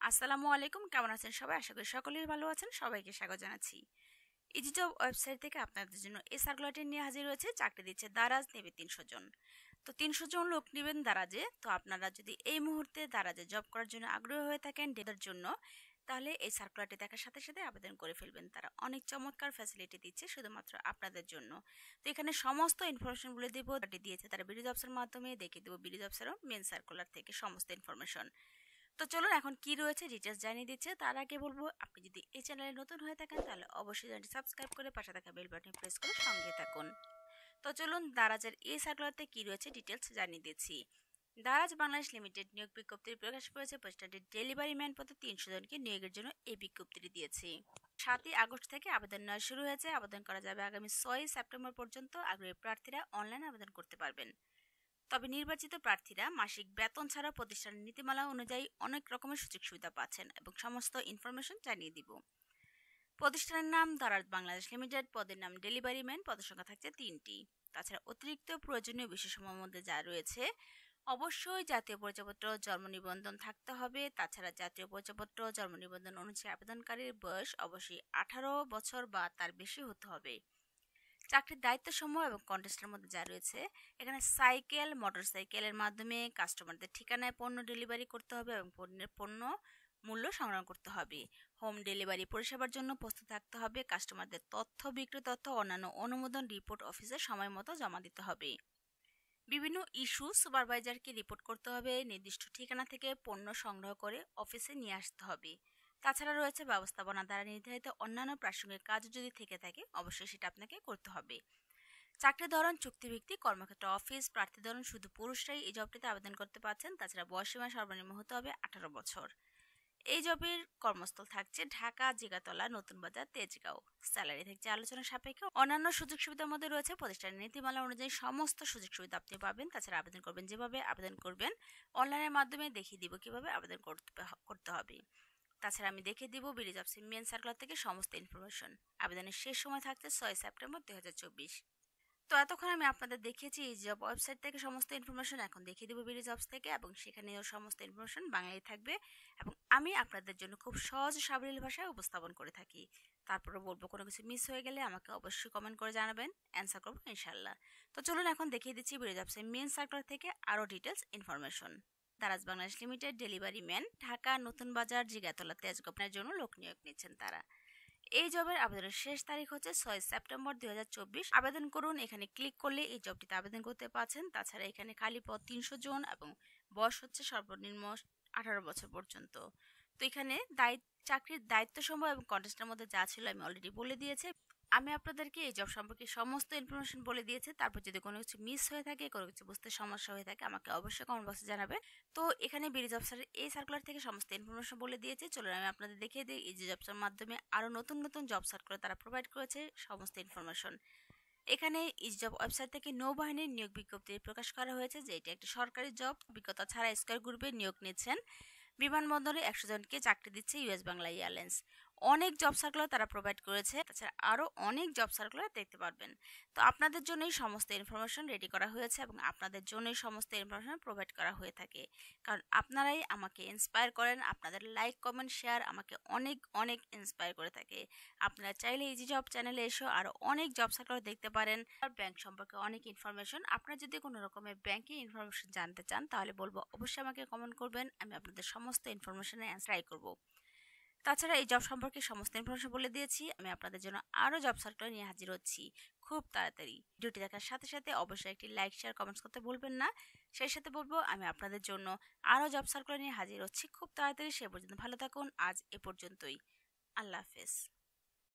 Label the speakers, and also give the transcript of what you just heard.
Speaker 1: আসসালামু আলাইকুম, কেমন আছেন সবাই? আশা করি সকলেই ভালো আছেন। সবাইকে স্বাগত জানাচ্ছি। ইজিজব ওয়েবসাইট থেকে আপনাদের জন্য এই সার্কুলারটি নিয়ে হাজির হয়েছে। চাকরি দিচ্ছে দারাজ, নেবে ৩০০ জন। তো ৩০০ জন লোক নেবেন দারাজে। তো আপনারা যদি এই মুহূর্তে দারাজে জব করার জন্য আগ্রহী হয়ে থাকেন ডেটার জন্য, তাহলে এই সার্কুলারটি দেখার সাথে সাথে আবেদন করে ফেলবেন। তারা অনেক চমৎকার ফ্যাসিলিটি দিচ্ছে শুধুমাত্র আপনাদের জন্য। তো এখানে সমস্ত ইনফরমেশন বলে দেবো, দিয়েছে তারা বিডি জবসের মাধ্যমে। দেখিয়ে দেবো বিডি জবসেরও মেন সার্কুলার থেকে সমস্ত ইনফরমেশন। তো চলুন এখন কি রয়েছে ডিটেলস জানিয়ে দিচ্ছে। তার আগে বলবো, আপনি যদি এই চ্যানেলে নতুন হয়ে থাকেন তাহলে অবশ্যই চ্যানেলটি সাবস্ক্রাইব করে পাশে থাকা বেল বাটনে প্রেস করে সঙ্গে থাকুন। তো চলুন দারাজের এই সার্কুলারতে কি রয়েছে ডিটেলস জানিয়ে দিচ্ছি। দারাজ বাংলাদেশ লিমিটেড নিয়োগ বিজ্ঞপ্তি প্রকাশ করেছে। প্রতিষ্ঠানটি ডেলিভারি ম্যান পদে ৩০০ জনকে নিয়োগের জন্য এই বিজ্ঞপ্তিটি দিয়েছে। ৭ই আগস্ট থেকে আবেদন নেওয়া শুরু হয়েছে। আবেদন করা যাবে আগামী ৬ সেপ্টেম্বর পর্যন্ত। আগ্রহী প্রার্থীরা অনলাইনে আবেদন করতে পারবেন। তবে নির্বাচিত প্রার্থীরা মাসিক বেতন ছাড়া প্রতিষ্ঠানের নীতিমালা অনুযায়ী অনেক রকমের সুযোগ সুবিধা পাচ্ছেন এবং সমস্ত ইনফরমেশন জানিয়ে দিব। প্রতিষ্ঠানের নাম দারাজ বাংলাদেশ লিমিটেড, পদের নাম ডেলিভারি ম্যান, পদের সংখ্যা থাকছে ৩টি। তাছাড়া অতিরিক্ত প্রয়োজনীয় বিষয়সমূহের মধ্যে যা রয়েছে, অবশ্যই জাতীয় পরিচয়পত্র, জন্ম নিবন্ধন থাকতে হবে। তাছাড়া জাতীয় পরিচয়পত্র, জন্ম নিবন্ধন অনুযায়ী আবেদনকারীর বয়স অবশ্যই 18 বছর বা তার বেশি হতে হবে। চাকরির দায়িত্ব সমূহ এবং কন্টেস্টের মধ্যে যা রয়েছে, এখানে সাইকেল, মোটরসাইকেলের মাধ্যমে কাস্টমারদের ঠিকানায় পণ্য ডেলিভারি করতে হবে এবং পণ্য মূল্য সংগ্রহ করতে হবে। হোম ডেলিভারি পরিষেবার জন্য প্রস্তুত থাকতে হবে। কাস্টমারদের তথ্য, বিক্রি তথ্য, অন্যান্য অনুমোদন রিপোর্ট অফিসে সময় মতো জমা দিতে হবে। বিভিন্ন ইস্যু সুপারভাইজারকে রিপোর্ট করতে হবে। নির্দিষ্ট ঠিকানা থেকে পণ্য সংগ্রহ করে অফিসে নিয়ে আসতে হবে। তাছাড়া রয়েছে ব্যবস্থাপনা দ্বারা নির্ধারিত অন্যান্য প্রাসঙ্গিক কাজ যদি থেকে থাকে, অবশ্যই সেটা আপনাকে করতে হবে। চাকরির ধরন চুক্তিভিত্তিক কর্মক্ষেত্র অফিস। প্রার্থী ধরন শুধু পুরুষরাই এই জবটিতে আবেদন করতে পারছেন। তাছাড়া বয়সীমা সর্বনিম্ন হতে হবে 18 বছর। এই জবের কর্মস্থল থাকছে ঢাকা, জিগাতলা, নতুন বাজার, তেজগাঁও। স্যালারি থাকছে আলোচনা সাপেক্ষে। অন্যান্য সুযোগ সুবিধার মধ্যে রয়েছে প্রতিষ্ঠানের নীতিমালা অনুযায়ী সমস্ত সুযোগ সুবিধা আপনি পাবেন। তাছাড়া আবেদন করবেন যেভাবে আবেদন করবেন অনলাইনের মাধ্যমে দেখিয়ে দিব কিভাবে আবেদন করতে হবে। তাছাড়া আমি দেখিয়ে দিব বিডি জবস মেন সার্কুলার থেকে সমস্ত ইনফরমেশন। আবেদনের শেষ সময় থাকছে 6 সেপ্টেম্বর 2024। তো এতক্ষণ আমি আপনাদের দেখিয়েছি এই জব ওয়েবসাইট থেকে সমস্ত ইনফরমেশন। এখন দেখিয়ে দেবো বিডি জবস থেকে, এবং সেখানেও সমস্ত ইনফরমেশন বাংলায় থাকবে এবং আমি আপনাদের জন্য খুব সহজ সাবলীল ভাষায় উপস্থাপন করে থাকি। তারপরে বলবো কোনো কিছু মিস হয়ে গেলে আমাকে অবশ্যই কমেন্ট করে জানাবেন, অ্যান্সার করবো ইনশাল্লাহ। তো চলুন এখন দেখিয়ে দিচ্ছি বিডি জবসের মেন সার্কুলার থেকে আরও details information. Daraz Bangladesh limited delivery man, Dhaka, নতুন বাজার, জিগাতলা, তেজগাঁওয়ের জন্য লোক নিয়োগ নিচ্ছেন তারা। এই জবের আবেদনের শেষ তারিখ হচ্ছে 6 সেপ্টেম্বর 2024। আবেদন করুন। এখানে ক্লিক করলে এই জবটিতে আবেদন করতে পারছেন। তাছাড়া এখানে খালি পদ 300 জন এবং বয়স হচ্ছে সর্বনিম্ন 18 বছর পর্যন্ত। তো এখানে চাকরির দায়িত্ব সমূহ এবং কন্টেস্টের মধ্যে যা ছিল আমি অলরেডি বলে দিয়েছি। আমি আপনাদেরকে এই জব সম্পর্কে সমস্ত ইনফরমেশন বলে দিয়েছি। তারপর যদি কোনো কিছু মিস হয়ে থাকে, কোনো কিছু বুঝতে সমস্যা হয়ে থাকে, আমাকে অবশ্যই কমেন্ট বক্সে জানাবেন। তো এখানে বিডি জবসের এই সার্কুলার থেকে সমস্ত ইনফরমেশন বলে দিয়েছি। চলুন আমি আপনাদের দেখিয়ে দিই এই যে জবসের মাধ্যমে আরও নতুন নতুন জব সার্কুলার তারা প্রোভাইড করেছে সমস্ত ইনফরমেশন। এখানে ইজ জব ওয়েবসাইট থেকে নৌবাহিনীর নিয়োগ বিজ্ঞপ্তি প্রকাশ করা হয়েছে যে এটি একটি সরকারি জব। অভিজ্ঞতা ছাড়া স্কয়ার গ্রুপে নিয়োগ নিচ্ছেন। বিমানবন্দরে 100 জনকে চাকরি দিচ্ছে ইউএস বাংলা এয়ারলাইন্স। অনেক জব সার্কুলার তারা প্রোভাইড করেছে। তাছাড়া আরও অনেক জব সার্কুলার দেখতে পারবেন। তো আপনাদের জন্যই সমস্ত ইনফরমেশন রেডি করা হয়েছে এবং আপনাদের জন্যই সমস্ত ইনফরমেশন প্রোভাইড করা হয়ে থাকে। কারণ আপনারাই আমাকে ইন্সপায়ার করেন। আপনাদের লাইক, কমেন্ট, শেয়ার আমাকে অনেক অনেক ইন্সপায়ার করে থাকে। আপনারা চাইলে ইজি জব চ্যানেলে এসেও আরও অনেক জব সার্কুলার দেখতে পারেন। আর ব্যাংক সম্পর্কে অনেক ইনফরমেশন। আপনারা যদি কোনো রকমের ব্যাংকিং ইনফরমেশন জানতে চান তাহলে বলবো অবশ্যই আমাকে কমেন্ট করবেন। আমি আপনাদের সমস্ত ইনফরমেশনের অ্যান্সার ট্রাই করব। তাছাড়া এই জব সম্পর্কে সমস্ত ইনফরমেশন বলে দিয়েছি। আমি আপনাদের জন্য আরও জব সার্কুলার নিয়ে হাজির হচ্ছি খুব তাড়াতাড়ি। ভিডিওটি দেখার সাথে সাথে অবশ্যই একটি লাইক, শেয়ার, কমেন্টস করতে ভুলবেন না। সেই সাথে বলবো আমি আপনাদের জন্য আরও জব সার্কুলার নিয়ে হাজির হচ্ছি খুব তাড়াতাড়ি। সে পর্যন্ত ভালো থাকুন। আজ এ পর্যন্তই। আল্লাহ হাফেজ।